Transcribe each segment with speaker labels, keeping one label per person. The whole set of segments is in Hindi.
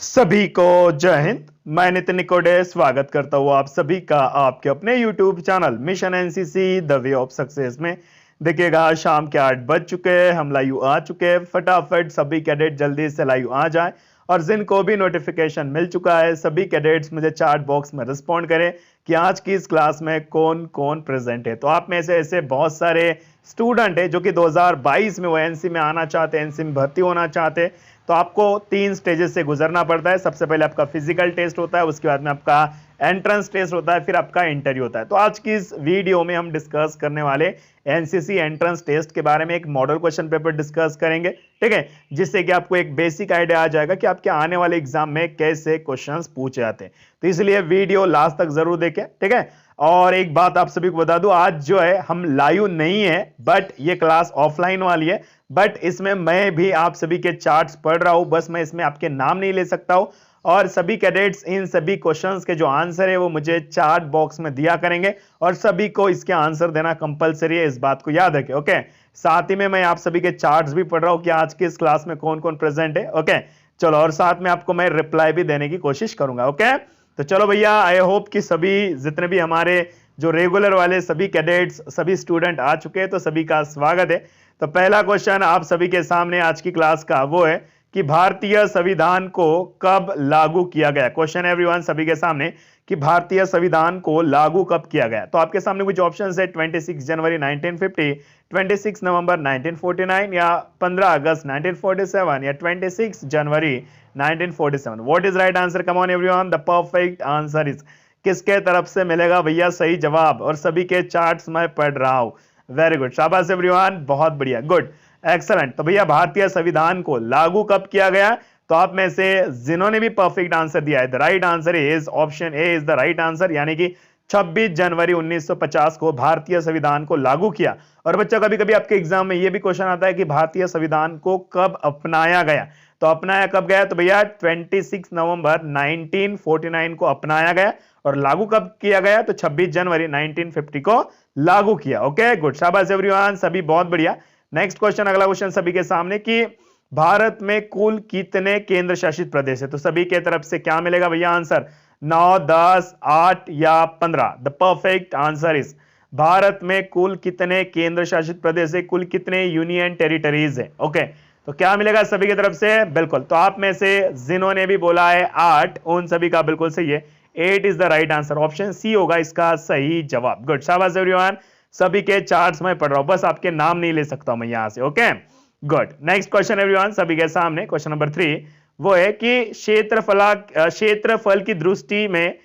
Speaker 1: सभी को जय हिंद। मैं नितिन निकोडे स्वागत करता हूँ आप सभी का आपके अपने YouTube channel mission NCC the way of success में। देखिएगा शाम के 8 बज चुके हैं, हम लाइव आ चुके हैं। फटाफट सभी कैडेट जल्दी से लाइव आ जाए और जिनको भी नोटिफिकेशन मिल चुका है सभी कैडेट्स मुझे चैट बॉक्स में रिस्पॉन्ड करें कि आज की इस क्लास में कौन कौन प्रेजेंट है। तो आप में से ऐसे बहुत सारे स्टूडेंट है जो कि 2022 में वो एनसी में आना चाहते हैं, एनसी में भर्ती होना चाहते हैं। तो आपको 3 स्टेजेस से गुजरना पड़ता है। सबसे पहले आपका फिजिकल टेस्ट होता है, उसके बाद में आपका एंट्रेंस टेस्ट होता है, फिर आपका इंटरव्यू होता है। तो आज की इस वीडियो में हम डिस्कस करने वाले एनसीसी एंट्रेंस टेस्ट के बारे में एक मॉडल क्वेश्चन पेपर डिस्कस करेंगे, ठीक है, जिससे कि आपको एक बेसिक आइडिया आ जाएगा कि आपके आने वाले एग्जाम में कैसे क्वेश्चंस पूछे जाते हैं। तो इसलिए वीडियो लास्ट तक जरूर देखें, ठीक है। और एक बात आप सभी को बता दूं, आज जो है हम लाइव नहीं है, बट ये क्लास ऑफलाइन वाली है। बट इसमें मैं भी आप सभी के चार्ट्स पढ़ रहा हूं, बस मैं इसमें आपके नाम नहीं ले सकता हूं। और सभी कैडेट्स इन सभी क्वेश्चंस के जो आंसर है वो मुझे चार्ट बॉक्स में दिया करेंगे और सभी को इसके आंसर देना कंपलसरी है, इस बात को याद रखें, ओके। साथ ही में मैं आप सभी के चार्ट्स भी पढ़ रहा हूं कि आज की इस क्लास में कौन कौन प्रेजेंट है, ओके। चलो, और साथ में आपको मैं रिप्लाई भी देने की कोशिश करूंगा, ओके। तो चलो भैया, आई होप कि सभी जितने भी हमारे जो रेगुलर वाले सभी कैडेट्स सभी स्टूडेंट आ चुके हैं, तो सभी का स्वागत है। तो पहला क्वेश्चन आप सभी के सामने आज की क्लास का वो है कि भारतीय संविधान को कब लागू किया गया। क्वेश्चन एवरीवन सभी के सामने कि भारतीय संविधान को लागू कब किया गया। तो आपके सामने कुछ ऑप्शंस है, 26 जनवरी 1950, 26 नवंबर 1949 या 15 अगस्त 1947 या 26 जनवरी 1947। What is right answer? Come on everyone, the perfect answer is, किसके तरफ से मिलेगा भैया सही जवाब? और सभी के चार्ट्स मैं पढ़ रहा हूं। वेरी गुड, शाबाश एवरीवन, बहुत बढ़िया, गुड, एक्सलेंट। तो भैया भारतीय संविधान को लागू कब किया गया? तो आप में से जिन्होंने भी परफेक्ट आंसर दिया है, the right answer is option A is the right answer, यानी कि 26 जनवरी 1950 को भारतीय संविधान को लागू किया। और बच्चों, कभी कभी आपके एग्जाम में यह भी क्वेश्चन आता है कि भारतीय संविधान को कब अपनाया गया। तो अपनाया कब गया? तो भैया 26 नवंबर 1949 को अपनाया गया और लागू कब किया गया? तो 26 जनवरी 1950 को लागू किया। ओके, गुड, शाबाश एवरीवन, सभी बहुत बढ़िया। नेक्स्ट क्वेश्चन, अगला क्वेश्चन सभी के सामने कि भारत में कुल कितने केंद्र शासित प्रदेश है? तो सभी के तरफ से क्या मिलेगा भैया आंसर? 9, 10, 8 या 15? The perfect answer is, Bharat में कुल कितने केंद्र शासित प्रदेश है, कुल कितने यूनियन टेरिटरीज है। ओके, तो क्या मिलेगा सभी की तरफ से? बिल्कुल, तो आप में से जिन्होंने भी बोला है 8, उन सभी का बिल्कुल सही है, 8 is the right answer, option C होगा इसका सही जवाब। गुड, शाबाश एवरीवन, सभी के चार्ट्स में पढ़ रहा हूं, बस आपके नाम नहीं ले सकता हूं मैं यहां से, okay. Good, next question everyone सभी के सामने, क्वेश्चन नंबर 3 वो है कि क्षेत्रफल की दृष्टि में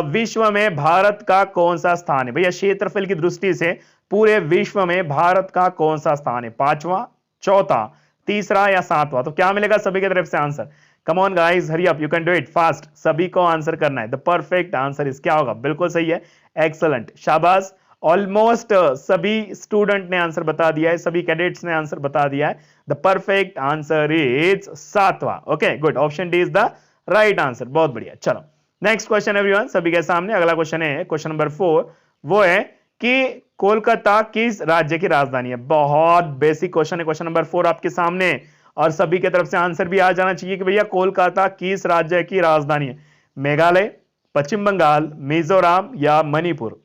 Speaker 1: विश्व में भारत का कौन सा स्थान है? भैया क्षेत्रफल की दृष्टि से पूरे विश्व में भारत का कौन सा स्थान है? 5वां, चौथा, तीसरा या 7वां? तो क्या मिलेगा सभी की तरफ से answer? Come on guys, hurry up, you can do it fast, सभी को आंसर करना है। द परफेक्ट आंसर इस क्या होगा? बिल्कुल सही है, एक्सलेंट, शाबाश। ऑलमोस्ट सभी स्टूडेंट ने आंसर बता दिया है, सभी कैडेट्स ने आंसर बता दिया है। द परफेक्ट आंसर इज 7वां। Okay, good, option D is the right answer, बहुत बढ़िया। चलो, नेक्स्ट क्वेश्चन एवरीवन सभी के सामने, अगला क्वेश्चन है क्वेश्चन नंबर 4, वो है कि कोलकाता किस राज्य की राजधानी है? बहुत बेसिक क्वेश्चन है क्वेश्चन नंबर 4 आपके सामने, और सभी की तरफ से आंसर भी आ जाना चाहिए कि भैया कोलकाता किस राज्य की राजधानी है? मेघालय, पश्चिम बंगाल, मिजोरम या मणिपुर?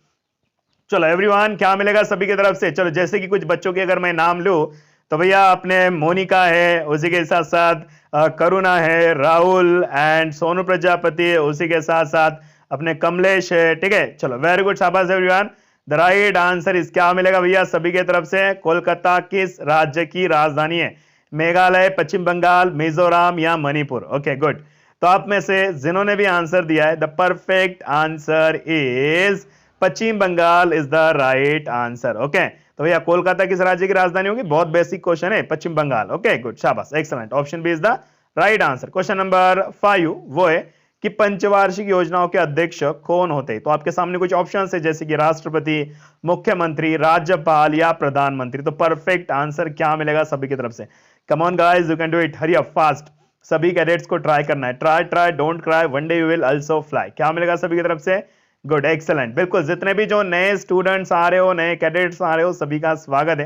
Speaker 1: चलो एवरीवन, क्या मिलेगा सभी की तरफ से? चलो, जैसे कि कुछ बच्चों के अगर मैं नाम लूं तो भैया अपने मोनिका है, उसी के साथ साथ करुणा है, राहुल एंड सोनू प्रजापति, उसी के साथ साथ अपने कमलेश है, ठीक है। चलो, वेरी गुड, शाबाश एवरीवन, द राइट आंसर इस क्या मिलेगा भैया सभी की तरफ से? कोलकाता किस राज्य की राजधानी है? मेघालय, पश्चिम बंगाल, मिजोरम या मणिपुर? Okay, good. तो आप में से जिन्होंने भी आंसर दिया है, the perfect answer is Paschim Bangal is the right answer. Okay, तो भैया कोलकाता किस राज्य की राजधानी होगी? बहुत बेसिक क्वेश्चन है, पश्चिम बंगाल। ओके, गुड, शाबाश, excellent, option B is the right answer. Question number 5 वो है कि पंचवार्षिक योजनाओं के अध्यक्ष कौन होते हैं? तो आपके सामने कुछ ऑप्शंस है, जैसे कि राष्ट्रपति, मुख्यमंत्री, राज्यपाल या प्रधानमंत्री। तो परफेक्ट आंसर क्या मिलेगा सभी की तरफ से? Come on guys, you can do it, hurry up fast, सभी कैडेट्स को ट्राई करना है। Try don't cry, one day you will also fly. क्या मिलेगा सभी की तरफ से? गुड, एक्सीलेंट, बिल्कुल, जितने भी जो नए स्टूडेंट्स आ रहे हो, नए कैडेट्स आ रहे हो, सभी का स्वागत है।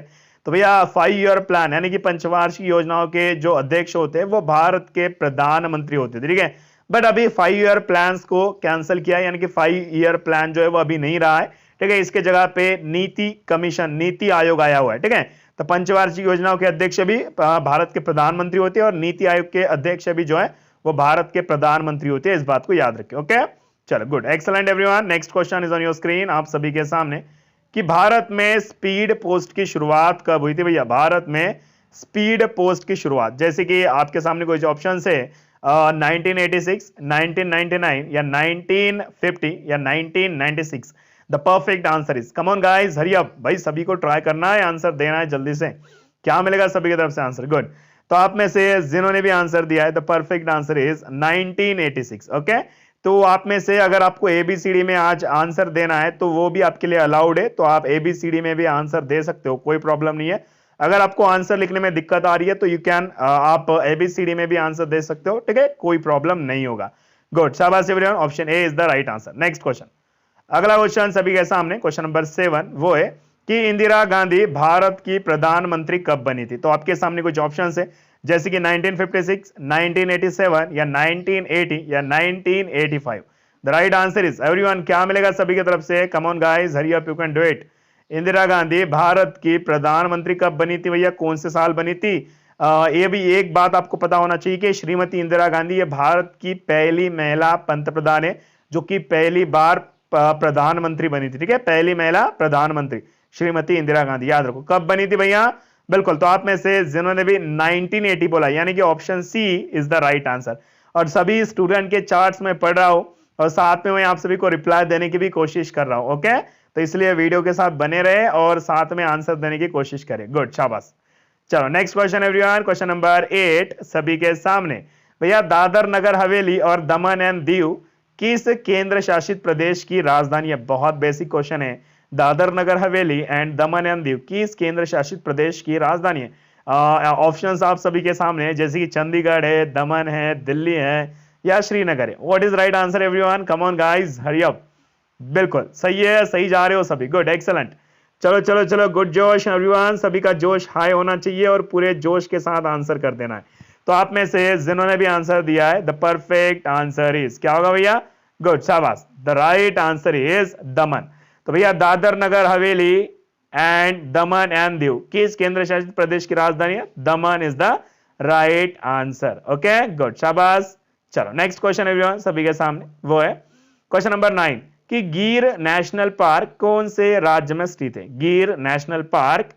Speaker 1: तो भैया 5 ईयर प्लान यानी कि पंचवार्षिक योजनाओं के जो अध्यक्ष होते हैं वो भारत के प्रधानमंत्री होते थे, ठीक है। बट अभी 5 ईयर प्लान्स को कैंसिल किया, यानी कि 5 ईयर प्लान जो है वो अभी नहीं रहा है, ठीक है। इसके जगह पे नीति कमीशन, नीति आयोग आया हुआ है, ठीक है। तो पंचवार्षिक योजनाओं के अध्यक्ष भी भारत के प्रधानमंत्री होते हैं और नीति आयोग के अध्यक्ष भी जो है वो भारत के प्रधानमंत्री होते हैं, इस बात को याद रखिए, ओके। चलो good, excellent everyone. Next question is on your screen, आप सभी के सामने, कि भारत में स्पीड पोस्ट की शुरुआत कब हुई थी भैया? भारत में स्पीड पोस्ट की शुरुआत, जैसे कि आपके सामने कुछ ऑप्शन है 1986, 1999 या 1950 या 1996। The perfect answer is, come on guys, hurry up भाई, सभी को ट्राई करना है, आंसर देना है जल्दी से। क्या मिलेगा सभी की तरफ से आंसर? गुड। तो आप में से जिन्होंने भी आंसर दिया है, the perfect answer is 1986, okay. तो आप में से अगर आपको एबीसीडी में आज आंसर देना है तो वो भी आपके लिए अलाउड है, तो आप एबीसीडी में भी आंसर दे सकते हो, कोई प्रॉब्लम नहीं है। अगर आपको आंसर लिखने में दिक्कत आ रही है तो यू कैन आप एबीसीडी में भी आंसर दे सकते हो, ठीक है, कोई प्रॉब्लम नहीं होगा। गुड, शाबाश everyone, option A is the right answer. Next question, अगला क्वेश्चन सभी के सामने, क्वेश्चन नंबर 7, वो है कि इंदिरा गांधी भारत की प्रधानमंत्री कब बनी थी? तो आपके सामने कुछ ऑप्शंस है, जैसे कि 1956, 1987 या 1980 या 1985। The right answer is, everyone, क्या मिलेगा सभी की तरफ से? Come on guys, hurry up, you can do it. Indira Gandhi Bharat की प्रधानमंत्री कब बनी थी भैया? कौन से साल बनी थी? ये भी एक बात आपको पता होना चाहिए कि श्रीमती इंदिरा गांधी ये भारत की पहली महिला पंतप्रधान है जो कि पहली बार प्रधानमंत्री बनी थी, ठीक है, पहली महिला प्रधानमंत्री श्रीमती इंदिरा गांधी, याद रखो। कब बनी थी भैया? बिल्कुल, तो आप में से जिन्होंने भी 1980 बोला, यानी कि option C is the right answer. और सभी स्टूडेंट के चार्ट्स में पढ़ रहा हूं और साथ में मैं आप सभी को रिप्लाई देने की भी कोशिश कर रहा हूं, ओके। तो इसलिए वीडियो के साथ बने रहे और साथ में आंसर देने की कोशिश करें। गुड, शाबाश। चलो next question everyone, question number 8 सभी के सामने, भैया दादर नगर हवेली और दमन एंड दीव किस केंद्र शासित प्रदेश की राजधानी है? बहुत बेसिक क्वेश्चन है। Dadar Nagar Haveli and Daman and Diu किस केंद्र शासित प्रदेश की राजधानी है? ऑप्शंस आप सभी के सामने है, जैसे कि चंडीगढ़ है, दमन है, दिल्ली है या श्रीनगर है। What is right answer everyone? Come on guys, hurry up. बिल्कुल सही है, सही जा रहे हो सभी, गुड, एक्सेलेंट। चलो चलो चलो, गुड जोश एवरीवन, सभी का जोश हाई होना चाहिए और पूरे जोश के साथ आंसर कर देना है। तो आप में से जिन्होंने भी आंसर दिया है, द परफेक्ट आंसर इज, क्या होगा भैया? गुड, शाबाश, द राइट आंसर इज दमन। तो भैया Dadar Nagar Haveli and Daman and Diu किस केंद्र शासित प्रदेश की राजधानी है? दमन is the right answer, okay, good, शाबाश। चलो नेक्स्ट क्वेश्चन एवरीवन सभी के सामने, वो है क्वेश्चन नंबर 9 कि गिर नेशनल पार्क कौन से राज्य में स्थित है? गिर नेशनल पार्क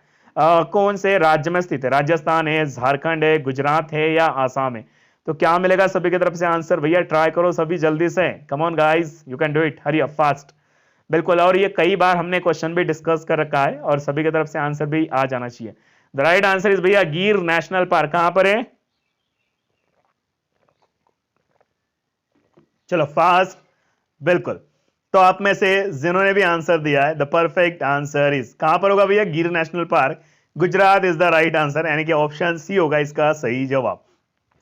Speaker 1: कौन से राज्य में स्थित है? राजस्थान है, झारखंड है, गुजरात है या आसाम है? तो क्या मिलेगा सभी की तरफ से आंसर? भैया ट्राई करो सभी जल्दी से, come on guys, you can do it, hurry up fast. बिल्कुल, और ये कई बार हमने क्वेश्चन भी डिस्कस कर रखा है और सभी की तरफ से आंसर भी आ जाना चाहिए। द राइट आंसर इज भैया गिर नेशनल पार्क कहां पर है? चलो फास्ट, बिल्कुल। तो आप में से जिन्होंने भी आंसर दिया है, द परफेक्ट आंसर इज, कहां पर होगा भैया? गिर national park, Gujarat is the right answer, यानी कि ऑप्शन सी होगा इसका सही जवाब,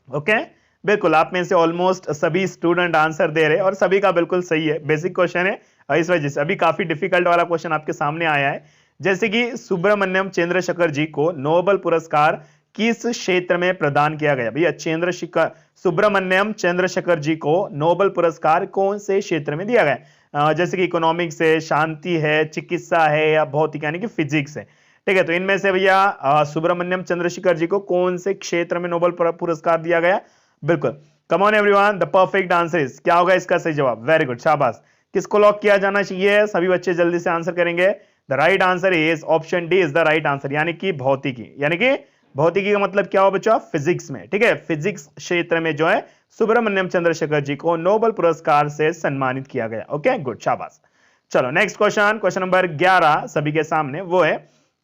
Speaker 1: ओके। बिल्कुल, आप में से ऑलमोस्ट सभी स्टूडेंट आंसर दे रहे हैं और सभी का बिल्कुल सही है, बेसिक क्वेश्चन है, इस वजह से अभी काफी डिफिकल्ट वाला क्वेश्चन आपके सामने आया है। जैसे कि सुब्रमण्यम चंद्रशेखर जी को नोबेल पुरस्कार किस क्षेत्र में प्रदान किया गया? भैया सुब्रमण्यम चंद्रशेखर जी को नोबेल पुरस्कार कौन से क्षेत्र में दिया गया? जैसे कि इकोनॉमिक्स है, शांति है, चिकित्सा है या भौतिक यानी कि फिजिक्स है, ठीक है। तो इनमें से भैया सुब्रमण्यम चंद्रशेखर जी को कौन से क्षेत्र में नोबेल पुरस्कार दिया गया? बिल्कुल, come on everyone, the perfect answer is, क्या होगा इसका सही जवाब? वेरी गुड, शाबाश। किसको लॉक किया जाना चाहिए? सभी बच्चे जल्दी से आंसर करेंगे। The right answer is option D is the right answer, यानी कि भौतिकी, यानी कि भौतिकी का मतलब क्या हो बच्चों? फिजिक्स में, ठीक है, फिजिक्स क्षेत्र में जो है सुब्रमण्यम चंद्रशेखर जी को नोबेल पुरस्कार से सम्मानित किया गया, ओके, गुड, शाबाश। चलो नेक्स्ट क्वेश्चन, क्वेश्चन नंबर 11 सभी के सामने, वो है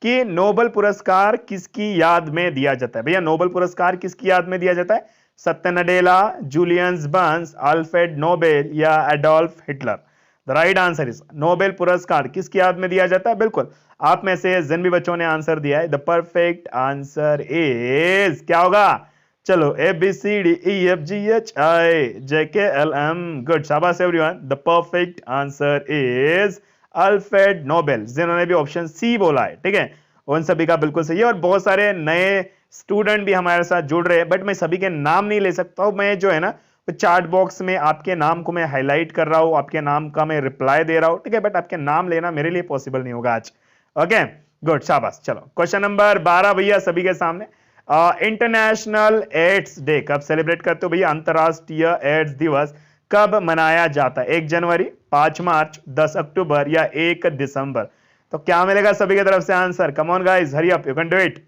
Speaker 1: कि नोबेल पुरस्कार किसकी याद में दिया जाता है? भैया नोबेल पुरस्कार किसकी याद में दिया जाता है? Satya Nadella, Julian Burns, Alfred Nobel या Adolf Hitler? The right answer is, Nobel पुरस्कार किसकी याद में दिया जाता है? बिल्कुल, आप में से जिन भी बच्चों ने आंसर दिया है, द परफेक्ट आंसर इज, क्या होगा? चलो A B C D E F G H I J K L M, good, शाबाश everyone, the perfect answer is Alfred Nobel, जिन्होंने भी ऑप्शन सी बोला है, ठीक है, उन सभी का बिल्कुल सही है। और बहुत सारे नए स्टूडेंट भी हमारे साथ जुड़ रहे हैं, बट मैं सभी के नाम नहीं ले सकता हूं। मैं जो है ना चार्ट बॉक्स में आपके नाम को मैं हाईलाइट कर रहा हूं, आपके नाम का मैं रिप्लाई दे रहा हूं, ठीक है, बट आपके नाम लेना मेरे लिए पॉसिबल नहीं होगा आज। ओके गुड, शाबाश। चलो क्वेश्चन नंबर 12 भैया सभी के सामने, इंटरनेशनल एड्स डे कब सेलिब्रेट करते हो भैया? अंतरराष्ट्रीय एड्स दिवस कब मनाया जाता है? 1 जनवरी, 5 मार्च, 10 अक्टूबर या 1 दिसंबर? तो क्या मिलेगा सभी की तरफ से answer? Come on guys, hurry up, you can do it.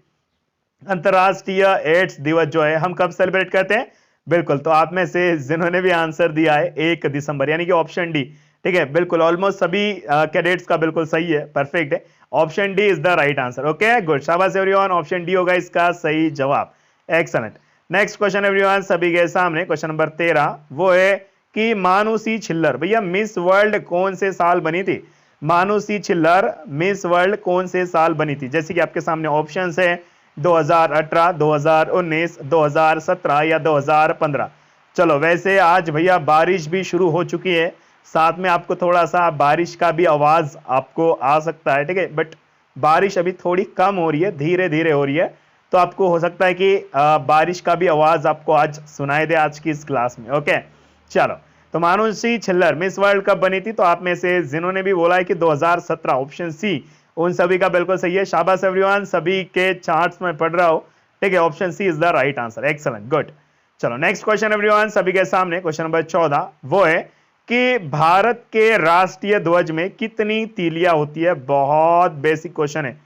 Speaker 1: अंतरराष्ट्रीय एड्स दिवस जो है हम कब सेलिब्रेट करते हैं? बिल्कुल, तो आप में से जिन्होंने भी आंसर दिया है 1 दिसंबर, यानी कि ऑप्शन डी, ठीक है, बिल्कुल ऑलमोस्ट सभी कैडेट्स का बिल्कुल सही है, परफेक्ट है। Option D is the right answer. Okay good, शाबाश एवरीवन, ऑप्शन डी होगा इसका सही जवाब। एक्सीलेंट। नेक्स्ट क्वेश्चन एवरीवन सभी के सामने, क्वेश्चन नंबर 13, वो है कि मानुषी छिल्लर भैया मिस वर्ल्ड कौन से साल बनी थी? मानुषी छिल्लर मिस वर्ल्ड कौन से साल बनी थी? जैसे कि आपके सामने ऑप्शंस है 2018, 2019, 2017 या 2015। चलो वैसे आज भैया बारिश भी शुरू हो चुकी है, साथ में आपको थोड़ा सा बारिश का भी आवाज आपको आ सकता है, ठीक है, बट बारिश अभी थोड़ी कम हो रही है, धीरे धीरे हो रही है, तो आपको हो सकता है कि बारिश का भी आवाज आपको आज सुनाई दे आज की इस क्लास में। ओके चलो, तो मानुषी छिल्लर मिस वर्ल्ड कब बनी थी? तो आप में से जिन्होंने भी बोला है कि 2017, ऑप्शन सी, उन सभी का बिल्कुल सही है। शाबाश एवरीवन, सभी के चार्ट्स में पढ़ रहा हूं, ठीक है, option C is the right answer. Excellent, good. चलो नेक्स्ट क्वेश्चन एवरीवन सभी के सामने, क्वेश्चन नंबर 14, वो है कि भारत के राष्ट्रीय ध्वज में कितनी तीलियां होती है? बहुत बेसिक क्वेश्चन है,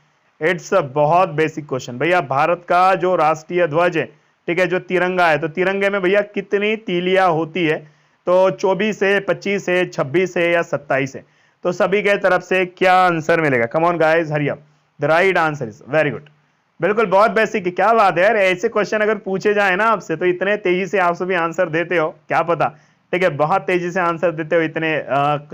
Speaker 1: इट्स अ बहुत बेसिक क्वेश्चन भैया। भारत का जो राष्ट्रीय ध्वज है, ठीक है, जो तिरंगा है, तो तिरंगे में भैया कितनी तीलियां होती है? तो 24 है, 25 है, 26 है या 27 है? तो सभी के तरफ से क्या आंसर मिलेगा? Come on guys, hurry up, the right answer is very good, बिल्कुल बहुत बेसिक है। क्या बात है यार, ऐसे क्वेश्चन अगर पूछे जाए ना आपसे तो इतने तेजी से आप सभी आंसर देते हो, क्या पता, ठीक है, बहुत तेजी से आंसर देते हो इतने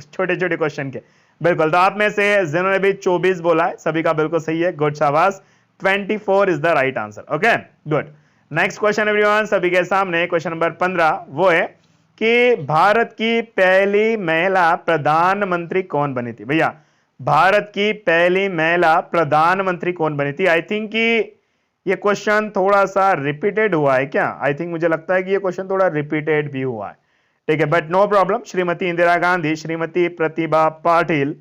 Speaker 1: छोटे छोटे क्वेश्चन के। बिल्कुल, तो आप में से जिन्होंने भी 24 बोला है सभी का बिल्कुल सही है, गुड शाबाश, 24 is the right answer. Okay good. Next question everyone सभी के सामने, क्वेश्चन नंबर 15, वो है कि भारत की पहली महिला प्रधानमंत्री कौन बनी थी? भैया भारत की पहली महिला प्रधानमंत्री कौन बनी थी? आई थिंक कि ये क्वेश्चन थोड़ा सा रिपीटेड हुआ है क्या? आई थिंक मुझे लगता है कि ये क्वेश्चन थोड़ा रिपीटेड भी हुआ है, ठीक है, but no problem. Shrimati Indira Gandhi, Shrimati Pratibha Patil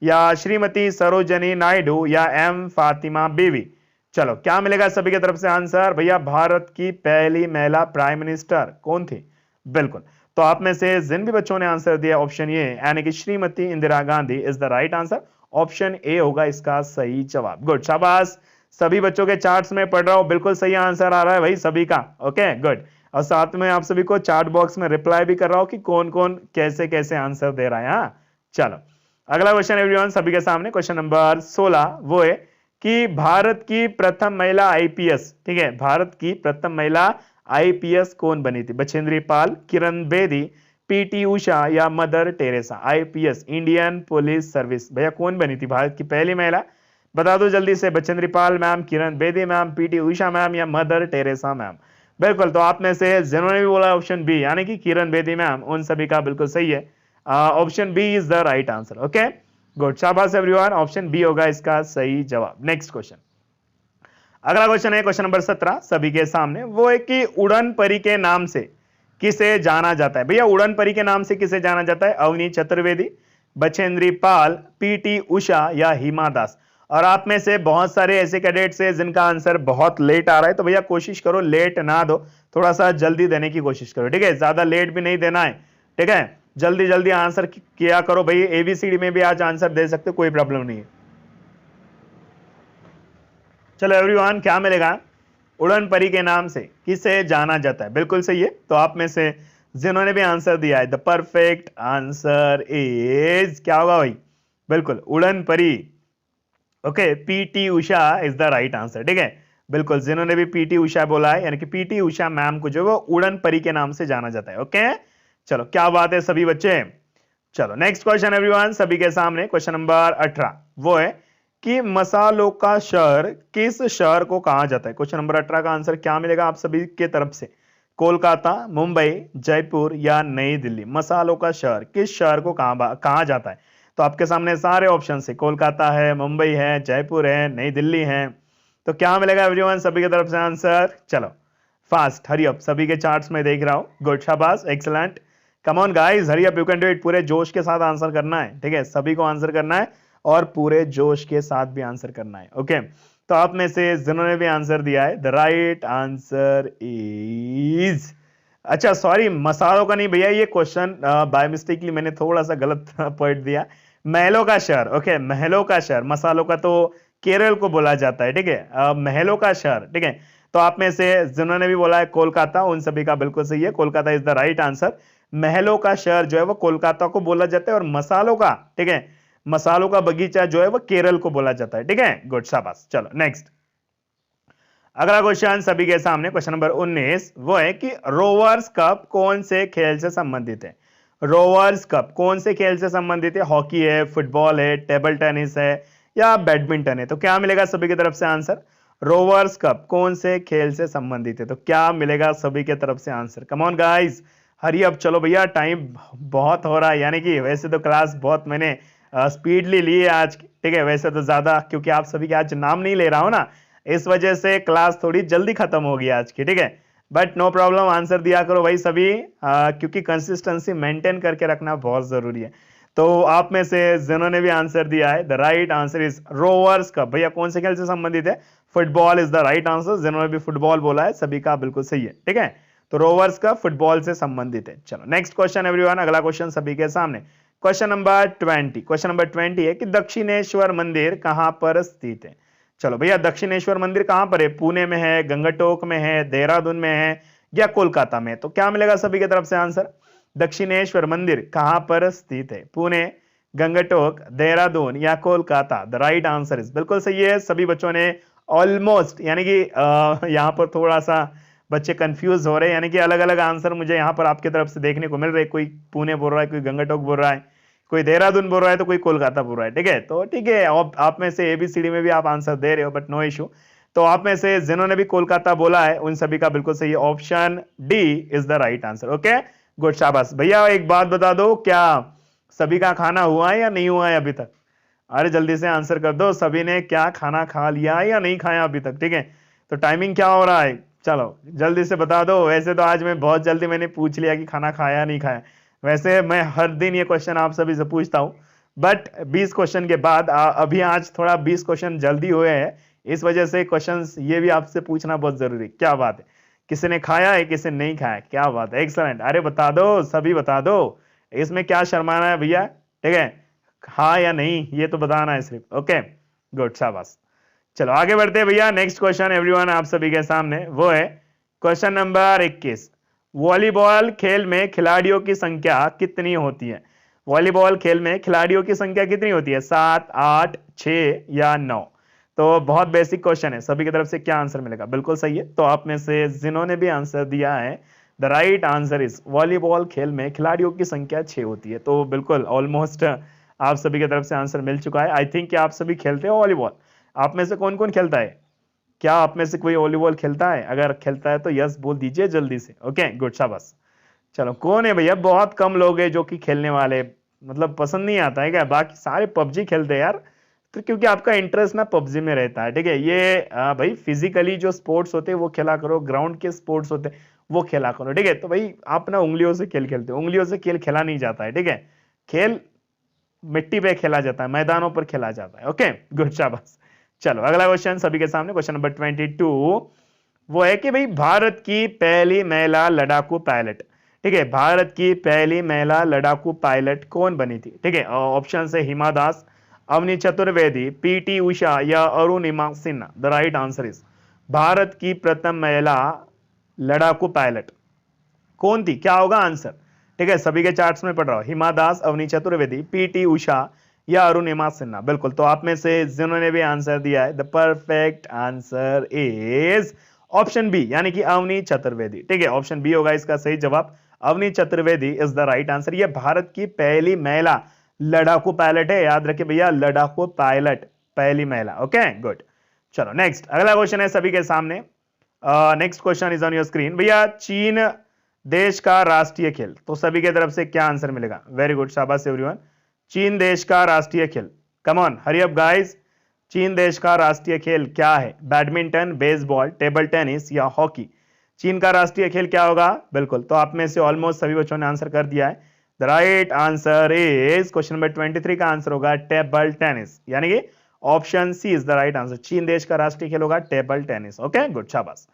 Speaker 1: या श्रीमती सरोजनी नायडू या एम फातिमा बीवी? चलो क्या मिलेगा सभी की तरफ से आंसर? भैया भारत की पहली महिला प्राइम मिनिस्टर कौन थी? बिल्कुल, तो आप में से जिन भी बच्चों ने आंसर दिया ऑप्शन ए यानी कि Shrimati Indira Gandhi is the right answer. Option A होगा इसका सही जवाब। गुड शाबाश, सभी बच्चों के चार्ट्स में पढ़ रहा हूं, बिल्कुल सही आंसर आ रहा है भाई सभी का। ओके गुड, और साथ में आप सभी को चार्ट बॉक्स में रिप्लाई भी कर रहा हूं कि कौन कौन कैसे कैसे आंसर दे रहा है। हाँ चलो, अगला क्वेश्चन एवरीवन सभी के सामने, क्वेश्चन नंबर 16, वो है कि भारत की प्रथम महिला आईपीएस, ठीक है, भारत की प्रथम महिला आईपीएस कौन बनी थी? बछेंद्री पाल, किरण बेदी, पीटी उषा या mother Teresa? IPS, Indian police service, भैया कौन बनी थी भारत की पहली महिला? बता दो जल्दी से, Bachendri Pal ma'am, Kiran Bedi ma'am, PT Usha ma'am या मदर टेरेसा मैम? बिल्कुल, तो आप में से जिन्होंने भी बोला ऑप्शन बी यानी कि किरण बेदी मैम, उन सभी का बिल्कुल सही है। Option B is the right answer. Okay good शाबाश एवरीवन, ऑप्शन बी होगा इसका सही जवाब। नेक्स्ट क्वेश्चन, अगला क्वेश्चन है क्वेश्चन नंबर 17 सभी के सामने, वो है कि उड़न परी के नाम से किसे जाना जाता है? भैया उड़न परी के नाम से किसे जाना जाता है? अवनी चतुर्वेदी, बछेंद्री पाल, पीटी उषा या हिमा दास? और आप में से बहुत सारे ऐसे कैडेट्स हैं जिनका आंसर बहुत लेट आ रहा है, तो भैया कोशिश करो लेट ना दो, थोड़ा सा जल्दी देने की कोशिश करो, ठीक है, ज्यादा लेट भी नहीं देना है, ठीक है, जल्दी जल्दी आंसर किया करो भाई। एबीसीडी में भी आज आंसर दे सकते, कोई प्रॉब्लम नहीं है। चलो एवरीवन, क्या मिलेगा? उड़न परी के नाम से किसे जाना जाता है? बिल्कुल सही है, तो आप में से जिन्होंने भी आंसर दिया है द परफेक्ट आंसर इज क्या होगा भाई? बिल्कुल उड़न परी। Okay, PT Usha is the right answer, ठीक है, बिल्कुल जिन्होंने भी पीटी उषा बोला है यानी कि पीटी उषा मैम को जो वो उड़न परी के नाम से जाना जाता है। ओके चलो, क्या बात है सभी बच्चे। चलो नेक्स्ट क्वेश्चन एवरीवन सभी के सामने, क्वेश्चन नंबर 18, वो है कि मसालों का शहर किस शहर को कहा जाता है? क्वेश्चन नंबर 18 का आंसर क्या मिलेगा आप सभी के तरफ से? कोलकाता, मुंबई, जयपुर या नई दिल्ली? मसालों का शहर किस शहर को कहा जाता है? तो आपके सामने सारे ऑप्शन है, कोलकाता है, मुंबई है, जयपुर है, नई दिल्ली है। तो क्या मिलेगा एवरीवन सभी की तरफ से आंसर? चलो फास्ट, हरी अप, सभी के चार्ट्स में देख रहा हूँ, गुड, शाबाश, excellent, come on guys, hurry up, you can do it. पूरे जोश के साथ आंसर करना है, ठीक है, सभी को आंसर करना है और पूरे जोश के साथ भी आंसर करना है, ओके। तो आप में से जिन्होंने भी आंसर दिया है, द राइट आंसर इज, अच्छा सॉरी, मसालों का नहीं भैया, ये क्वेश्चन बाय मिस्टेकली मैंने थोड़ा सा गलत पॉइंट दिया। महलों का शहर, ओके, महलों का शहर, मसालों का तो केरल को बोला जाता है, ठीक है, महलों का शहर, ठीक है। तो आप में से जिन्होंने भी बोला है कोलकाता, उन सभी का बिल्कुल सही है, Kolkata is the right answer. महलों का शहर जो है वो कोलकाता को बोला जाता है और मसालों का, ठीक है, मसालों का बगीचा जो है वो केरल को बोला जाता है, ठीक है, गुड, शाबाश। चलो नेक्स्ट, अगला क्वेश्चन सभी के सामने, क्वेश्चन नंबर 19, वो है कि रोवर्स कप कौन से खेल से संबंधित है? रोवर्स कप कौन से खेल से संबंधित है? हॉकी है, फुटबॉल है, टेबल टेनिस है या बैडमिंटन है? तो क्या मिलेगा सभी की तरफ से आंसर? रोवर्स कप कौन से खेल से संबंधित है? तो क्या मिलेगा सभी की तरफ से आंसर? कम ऑन गाइस, हरी अब, चलो भैया, टाइम बहुत हो रहा है, यानी कि वैसे तो क्लास बहुत मैंने स्पीडली ली है आज, ठीक है, वैसे तो ज्यादा, क्योंकि आप सभी के आज नाम नहीं ले रहा हूं ना, इस वजह से क्लास थोड़ी जल्दी खत्म होगी आज की, ठीक है, बट नो प्रॉब्लम, आंसर दिया करो भाई सभी, क्योंकि कंसिस्टेंसी मेंटेन करके रखना बहुत जरूरी है। तो आप में से जिन्होंने भी आंसर दिया है, the right answer is Rovers Cup, भैया कौन से खेल से संबंधित है? Football is the right answer, जिन्होंने भी फुटबॉल बोला है सभी का बिल्कुल सही है, ठीक है, तो रोवर्स का फुटबॉल से संबंधित है। चलो नेक्स्ट क्वेश्चन एवरीवन, अगला क्वेश्चन सभी के सामने, क्वेश्चन नंबर 20, क्वेश्चन नंबर 20 है कि दक्षिणेश्वर मंदिर कहां पर स्थित है? चलो भैया, दक्षिणेश्वर मंदिर कहां पर है? पुणे में है, गंगटोक में है, देहरादून में है या कोलकाता में? तो क्या मिलेगा सभी की तरफ से आंसर? दक्षिणेश्वर मंदिर कहां पर स्थित है? पुणे, गंगटोक, देहरादून या Kolkata? The right answer is, बिल्कुल सही है, सभी बच्चों ने ऑलमोस्ट, यानी कि यहाँ पर थोड़ा सा बच्चे कंफ्यूज हो रहे हैं, यानी कि अलग अलग आंसर मुझे यहाँ पर आपकी तरफ से देखने को मिल रहे हैं, कोई पुणे बोल रहा है, कोई गंगटोक बोल रहा है, कोई देहरादून बोल रहा है, तो कोई कोलकाता बोल रहा है, ठीक है, तो ठीक है, आप में से एबीसीडी में भी आप आंसर दे रहे हो, बट नो इशू। तो आप में से जिन्होंने भी कोलकाता बोला है उन सभी का बिल्कुल सही, option D is the right answer, okay, good, शाबाश। भैया एक बात बता दो, क्या सभी का खाना हुआ है या नहीं हुआ है अभी तक? अरे जल्दी से आंसर कर दो, सभी ने क्या खाना खा लिया है या नहीं खाया अभी तक, ठीक है, तो टाइमिंग क्या हो रहा है, चलो जल्दी से बता दो। वैसे तो आज मैं बहुत जल्दी मैंने पूछ लिया कि खाना खाया नहीं खाया, वैसे मैं हर दिन ये क्वेश्चन आप सभी से पूछता हूँ, बट 20 क्वेश्चन के बाद अभी आज थोड़ा 20 क्वेश्चन जल्दी हुए हैं, इस वजह से क्वेश्चंस ये भी आपसे पूछना बहुत जरूरी। क्या बात है, किसी ने खाया है, किसी ने नहीं खाया? क्या बात है, एक्सलेंट, अरे बता दो, सभी बता दो, इसमें क्या शर्माना है भैया, ठीक है, हाँ या नहीं ये तो बताना है सिर्फ, ओके, गुड, शाबाश। चलो आगे बढ़ते हैं भैया, नेक्स्ट क्वेश्चन एवरीवन आप सभी के सामने, वो है क्वेश्चन नंबर 21, वॉलीबॉल खेल में खिलाड़ियों की संख्या कितनी होती है? वॉलीबॉल खेल में खिलाड़ियों की संख्या कितनी होती है? 7, 8, 6 या 9? तो बहुत बेसिक क्वेश्चन है, सभी की तरफ से क्या आंसर मिलेगा? बिल्कुल सही है, तो आप में से जिन्होंने भी आंसर दिया है, the right answer is, volleyball खेल में खिलाड़ियों की संख्या 6 होती है। तो बिल्कुल ऑलमोस्ट आप सभी की तरफ से आंसर मिल चुका है। आई थिंक कि आप सभी खेलते हो वॉलीबॉल, आप में से कौन कौन खेलता है? क्या आप में से कोई वॉलीबॉल खेलता है? अगर खेलता है तो यस बोल दीजिए जल्दी से, ओके, गुड, शाबाश। चलो कौन है भैया, बहुत कम लोग हैं जो कि खेलने वाले, मतलब पसंद नहीं आता है क्या? बाकी सारे पबजी खेलते हैं यार, तो क्योंकि आपका इंटरेस्ट ना पबजी में रहता है, ठीक है, ये भाई फिजिकली जो स्पोर्ट्स होते हैं वो खेला करो, ग्राउंड के स्पोर्ट्स होते हैं वो खेला करो, ठीक है, तो भाई आप ना उंगलियों से खेल खेलते हो, उंगलियों से खेल खेला नहीं जाता है, ठीक है, खेल मिट्टी पे खेला जाता है, मैदानों पर खेला जाता है, ओके, गुड, शाबाश। चलो अगला क्वेश्चन सभी के सामने, क्वेश्चन नंबर 22, वो है कि भाई भारत की पहली महिला लड़ाकू पायलट, ठीक है, भारत की पहली महिला लड़ाकू पायलट कौन बनी थी? ठीक है, ऑप्शन है हिमा दास, अवनी चतुर्वेदी, पीटी उषा या Arunima Sinha. The right answer is, Bharat की प्रथम महिला लड़ाकू पायलट कौन थी? क्या होगा आंसर? ठीक है, सभी के चार्ट्स में पढ़ रहा हूं, हिमा दास, अवनी चतुर्वेदी, पीटी उषा या अरुणिमा सिन्हा। बिल्कुल, तो आप में से जिन्होंने भी आंसर दिया है, the perfect answer is option B, यानी कि अवनी चतुर्वेदी, ठीक है, ऑप्शन बी होगा इसका सही जवाब, Avani Chaturvedi is the right answer. ये भारत की पहली महिला लड़ाकू पायलट है, याद रखिए भैया, लड़ाकू पायलट, पहली महिला, ओके, गुड। चलो नेक्स्ट अगला क्वेश्चन है सभी के सामने, next question is on your screen. भैया चीन देश का राष्ट्रीय खेल, तो सभी की तरफ से क्या आंसर मिलेगा? वेरी गुड, शाबाश एवरीवन। चीन देश का राष्ट्रीय खेल, come on hurry up guys. चीन देश का राष्ट्रीय खेल क्या है? बैडमिंटन, बेसबॉल, टेबल टेनिस या हॉकी? चीन का राष्ट्रीय खेल क्या होगा? बिल्कुल, तो आप में से ऑलमोस्ट सभी बच्चों ने आंसर कर दिया है। The right answer is question number 23 का आंसर होगा टेबल टेनिस, यानी कि option C is the right answer. चीन देश का राष्ट्रीय खेल होगा टेबल टेनिस। ओके गुड, शाबाश।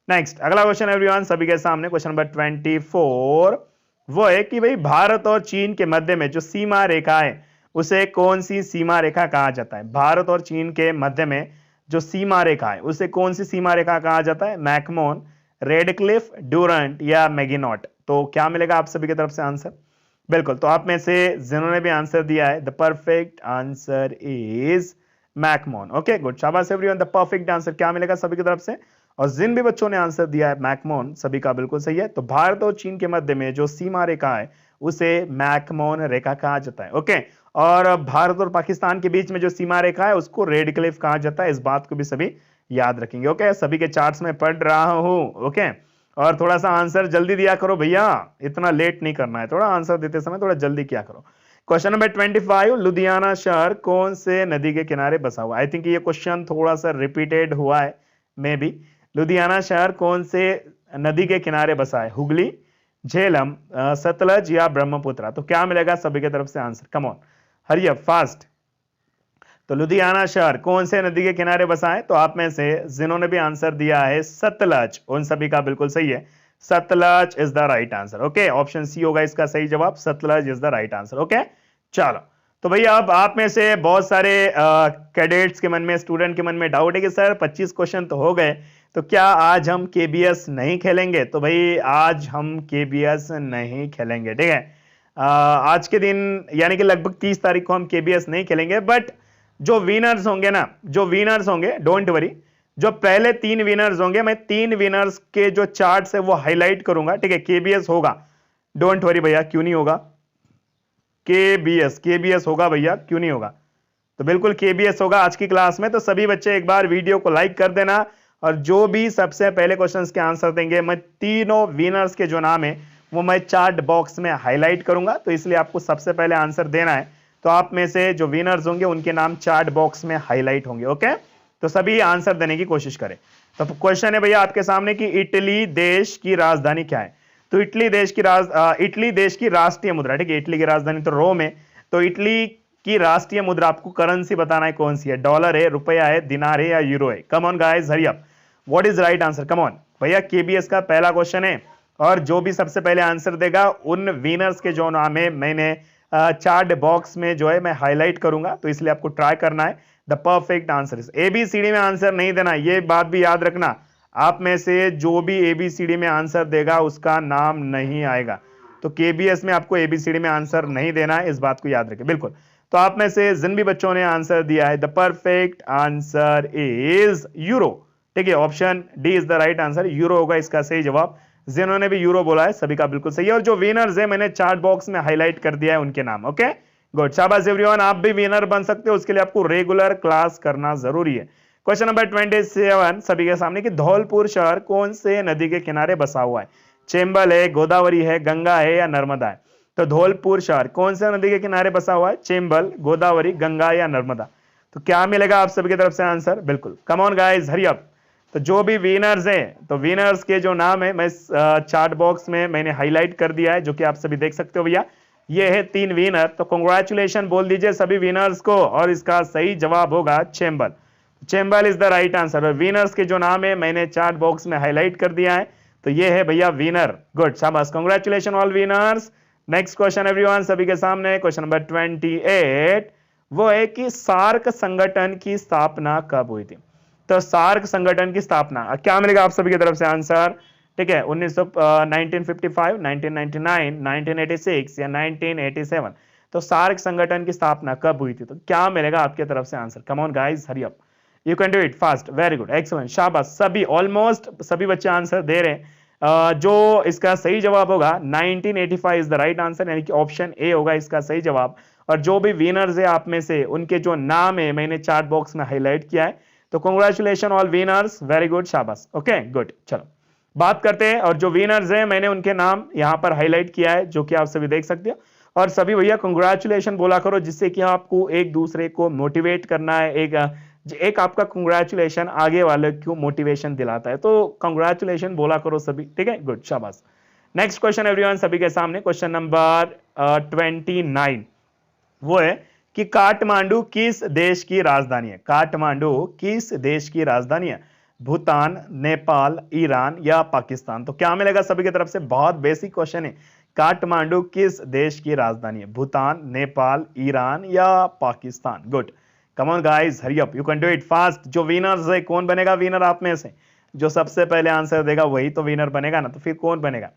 Speaker 1: नेक्स्ट अगला क्वेश्चन एवरीवन सभी के सामने, क्वेश्चन नंबर 24 वो है कि भाई भारत और चीन के मध्य में जो सीमा रेखा है उसे कौन सी सीमा रेखा कहा जाता है? भारत और चीन के मध्य में जो सीमा रेखा है उसे कौन सी सीमा रेखा कहा जाता है? मैकमोहन, रेडक्लिफ, ड्यूरंट या मैगिनॉट? तो क्या मिलेगा आप सभी की तरफ से आंसर? बिल्कुल, तो आप में से जिन्होंने भी आंसर दिया है the perfect answer is McMahon. Okay good, शाबाश एवरीवन। द परफेक्ट आंसर क्या मिलेगा सभी की तरफ से? और जिन भी बच्चों ने आंसर दिया है मैकमोहन, सभी का बिल्कुल सही है। तो भारत और चीन के मध्य में जो सीमा रेखा है उसे मैकमोहन रेखा कहा जाता है। ओके, और भारत और पाकिस्तान के बीच में जो सीमा रेखा है उसको रेडक्लिफ कहा जाता है। इस बात को भी सभी याद रखेंगे। ओके, सभी के चार्ट्स में पढ़ रहा हूं। ओके, और थोड़ा सा आंसर जल्दी दिया करो भैया, इतना लेट नहीं करना है, थोड़ा आंसर देते समय थोड़ा जल्दी किया करो। क्वेश्चन नंबर 25, लुधियाना शहर कौन से नदी के किनारे बसा हुआ? आई थिंक ये क्वेश्चन थोड़ा सा रिपीटेड हुआ है मे बी। लुधियाना शहर कौन से नदी के किनारे बसा है? हुगली, झेलम, सतलज या ब्रह्मपुत्र? तो क्या मिलेगा सभी की तरफ से answer? Come on hurry up fast. तो लुधियाना शहर कौन से नदी के किनारे बसा है? तो आप में से जिन्होंने भी आंसर दिया है सतलज, उन सभी का बिल्कुल सही है। Sutlej is the right answer. Okay, option C होगा इसका सही जवाब। Sutlej is the right answer. Okay, चलो तो भैया अब आप में से बहुत सारे कैडेट्स के मन में, स्टूडेंट के मन में डाउट है कि सर 25 क्वेश्चन तो हो गए, तो क्या आज हम केबीएस नहीं खेलेंगे? तो भाई आज हम केबीएस नहीं खेलेंगे, ठीक है। आज के दिन यानी कि लगभग 30 तारीख को हम केबीएस नहीं खेलेंगे, बट जो विनर्स होंगे ना, जो विनर्स होंगे, डोंट वरी, जो पहले 3 विनर्स होंगे मैं 3 विनर्स के जो चार्ट्स है वो हाईलाइट करूंगा, ठीक है। केबीएस होगा, डोंट वरी भैया, क्यों नहीं होगा? केबीएस होगा भैया, क्यों नहीं होगा? तो बिल्कुल केबीएस होगा आज की क्लास में। तो सभी बच्चे एक बार वीडियो को लाइक कर देना, और जो भी सबसे पहले क्वेश्चंस के आंसर देंगे, मैं तीनों विनर्स के जो नाम है वो मैं चार्ट बॉक्स में हाईलाइट करूंगा। तो इसलिए आपको सबसे पहले आंसर देना है, तो आप में से जो विनर्स होंगे उनके नाम चार्ट बॉक्स में हाईलाइट होंगे। ओके, तो सभी आंसर देने की कोशिश करें। तो क्वेश्चन है भैया आपके सामने कि इटली देश की राजधानी क्या है? तो इटली देश की राष्ट्रीय मुद्रा, ठीक है। इटली की राजधानी तो रोम है, तो इटली की राष्ट्रीय मुद्रा आपको करेंसी बताना है कौन सी है? डॉलर है, रुपया है, दिनार है या यूरो है? Come on guys, hurry up, what is right answer? Come on भैया, केबीएस का पहला क्वेश्चन है, और जो भी सबसे पहले आंसर देगा उन विनर्स के जो नाम है मैंने चार्ट बॉक्स में जो है मैं हाईलाइट करूंगा। तो इसलिए आपको ट्राई करना है। The perfect answer is, ABCD में आंसर नहीं देना, ये बात भी याद रखना। आप में से जो भी एबीसीडी में आंसर देगा उसका नाम नहीं आएगा। तो केबीएस में आपको एबीसीडी में आंसर नहीं देना है, इस बात को याद रखें। बिल्कुल, तो आप में से जिन भी बच्चों ने आंसर दिया है the perfect answer is euro, ठीक है। Option D is the right answer, euro होगा इसका सही जवाब। जिन्होंने भी यूरो बोला है सभी का बिल्कुल सही है, और जो विनर्स है मैंने चार्ट बॉक्स में हाईलाइट कर दिया है उनके नाम। ओके गुड, शाबाश एवरीवन, आप भी विनर बन सकते हो, उसके लिए आपको रेगुलर क्लास करना जरूरी है। क्वेश्चन नंबर 27 सभी के सामने कि धौलपुर शहर कौन से नदी के किनारे बसा हुआ है? चेंबल है, गोदावरी है, गंगा है या नर्मदा है? तो धौलपुर शहर कौन से नदी के किनारे बसा हुआ है? चेंबल, गोदावरी, गंगा या नर्मदा? तो क्या मिलेगा आप सभी की तरफ से आंसर? बिल्कुल, come on guys, hurry up. तो जो भी विनर्स हैं, तो विनर्स के जो नाम है मैं चार्ट बॉक्स में मैंने हाईलाइट कर दिया है, जो कि आप सभी देख सकते हो भैया। ये है 3 विनर, तो कांग्रेचुलेशन बोल दीजिए सभी विनर्स को, और इसका सही जवाब होगा चेंबल। चेंबल इज द राइट आंसर, और विनर्स के जो नाम है मैंने चार्ट बॉक्स में हाईलाइट कर दिया है। तो ये है भैया विनर, गुड, शाबाश, congratulation all winners. Next question everyone सभी के सामने, क्वेश्चन नंबर 28 वो है कि सार्क संगठन की स्थापना कब हुई थी? तो सार्क संगठन की स्थापना क्या मिलेगा आप सभी की तरफ से आंसर? ठीक है, 1955, 1999, 1986 या 1987? तो सार्क संगठन की स्थापना कब हुई थी? तो क्या मिलेगा आपकी तरफ से answer? Come on guys, hurry up, you can do it fast, very good, excellent, शाबाश, सभी ऑलमोस्ट सभी बच्चे आंसर दे रहे हैं। जो इसका सही जवाब होगा 1985 इज द राइट आंसर, यानी कि ऑप्शन ए होगा इसका सही जवाब। और जो भी विनर्स है आप में से उनके जो नाम है मैंने चार्ट बॉक्स में हाईलाइट किया है। तो congratulation all winners, very good, शाबाश। ओके गुड, चलो बात करते हैं, और जो विनर्स हैं मैंने उनके नाम यहां पर हाईलाइट किया है, जो कि आप सभी देख सकते हो। और सभी भैया कंग्रेचुलेशन बोला करो, जिससे कि आपको एक दूसरे को मोटिवेट करना है। एक आपका कंग्रेचुलेशन आगे वाले को मोटिवेशन दिलाता है, तो कंग्रेचुलेशन बोला करो सभी, ठीक है, गुड, शाबाश। नेक्स्ट क्वेश्चन एवरीवन सभी के सामने, क्वेश्चन नंबर 29 वो है कि काठमांडू किस देश की राजधानी है? काठमांडू किस देश की राजधानी है? भूटान, नेपाल, ईरान या पाकिस्तान? तो क्या मिलेगा सभी की तरफ से? बहुत बेसिक क्वेश्चन है। काठमांडू किस देश की राजधानी है? भूटान, नेपाल, ईरान या Pakistan? Good, come on guys, hurry up, you can do it fast. जो विनर्स है, कौन बनेगा विनर आप में से? जो सबसे पहले आंसर देगा वही तो विनर बनेगा ना, तो फिर कौन बनेगा?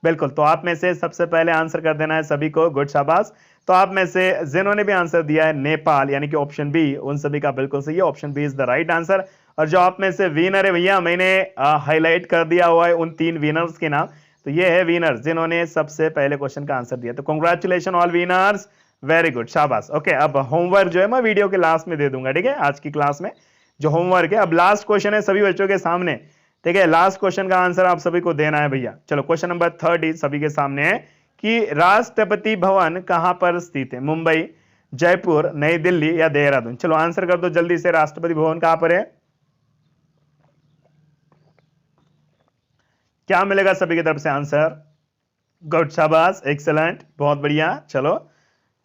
Speaker 1: बिल्कुल, तो आप में से सबसे पहले आंसर कर देना है सभी को, गुड, शाबाश। तो आप में से जिन्होंने भी आंसर दिया है नेपाल यानी कि ऑप्शन बी, उन सभी का बिल्कुल सही है, option B is the right answer. और जो आप में से विनर है भैया, मैंने हाईलाइट कर दिया हुआ है उन 3 विनर्स के नाम, तो ये है विनर्स जिन्होंने सबसे पहले क्वेश्चन का आंसर दिया। तो congratulation all winners, very good, शाबाश। ओके, अब होमवर्क जो है मैं वीडियो के लास्ट में दे दूंगा, ठीक है, आज की क्लास में जो होमवर्क है। अब लास्ट क्वेश्चन है सभी बच्चों के सामने, ठीक है, लास्ट क्वेश्चन का आंसर आप सभी को देना है भैया। चलो, क्वेश्चन नंबर 30 सभी के सामने है कि राष्ट्रपति भवन कहां पर स्थित है? मुंबई, जयपुर, नई दिल्ली या देहरादून? चलो आंसर कर दो जल्दी से, राष्ट्रपति भवन कहां पर है? क्या मिलेगा सभी की तरफ से आंसर? गुड, शाबाश, एक्सेलेंट, बहुत बढ़िया। चलो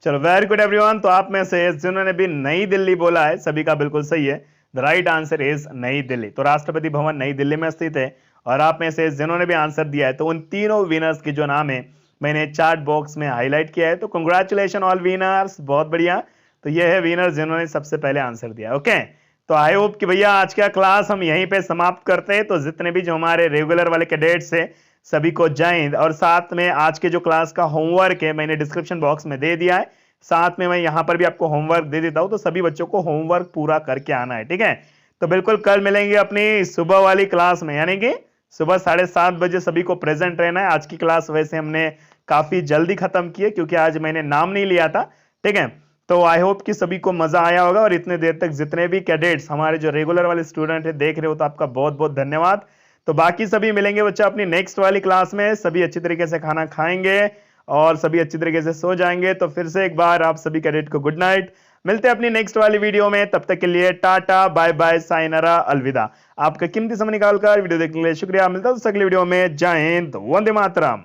Speaker 1: चलो, वेरी गुड एवरीवन। तो आप में से जिन्होंने भी नई दिल्ली बोला है सभी का बिल्कुल सही है, द राइट आंसर इज नई दिल्ली। तो राष्ट्रपति भवन नई दिल्ली में स्थित है। और आप में से जिन्होंने भी आंसर दिया है, तो उन तीनों विनर्स के जो नाम है मैंने चार्ट बॉक्स में हाईलाइट किया है। तो कंग्रेचुलेशन ऑल विनर्स, बहुत बढ़िया। तो ये है विनर्स जिन्होंने सबसे पहले आंसर दिया। ओके, तो आई होप कि भैया आज का क्लास हम यहीं पे समाप्त करते हैं। तो जितने भी जो हमारे रेगुलर वाले कैडेट्स है सभी को जय हिंद। और साथ में आज के जो क्लास का होमवर्क है मैंने डिस्क्रिप्शन बॉक्स में दे दिया है, साथ में मैं यहाँ पर भी आपको होमवर्क दे देता हूँ, तो सभी बच्चों को होमवर्क पूरा करके आना है, ठीक है। तो बिल्कुल कल मिलेंगे अपनी सुबह वाली क्लास में, यानी कि सुबह 7:30 बजे सभी को प्रेजेंट रहना है। आज की क्लास वैसे हमने काफी जल्दी खत्म की है क्योंकि आज मैंने नाम नहीं लिया था, ठीक है। तो आई होप कि सभी को मजा आया होगा। और इतने देर तक जितने भी कैडेट्स हमारे जो रेगुलर वाले स्टूडेंट है देख रहे हो, तो आपका बहुत बहुत धन्यवाद। तो बाकी सभी मिलेंगे बच्चा अपनी नेक्स्ट वाली क्लास में, सभी अच्छी तरीके से खाना खाएंगे और सभी अच्छी तरीके से सो जाएंगे। तो फिर से एक बार आप सभी कैडेट को गुड नाइट, मिलते हैं अपनी नेक्स्ट वाली वीडियो में, तब तक के लिए टाटा बाय बाय, साइनरा, अलविदा। आपका कीमती समय निकालकर वीडियो देखने के लिए शुक्रिया। मिलता है अगली वीडियो में, जय हिंद, वंदे मातरम।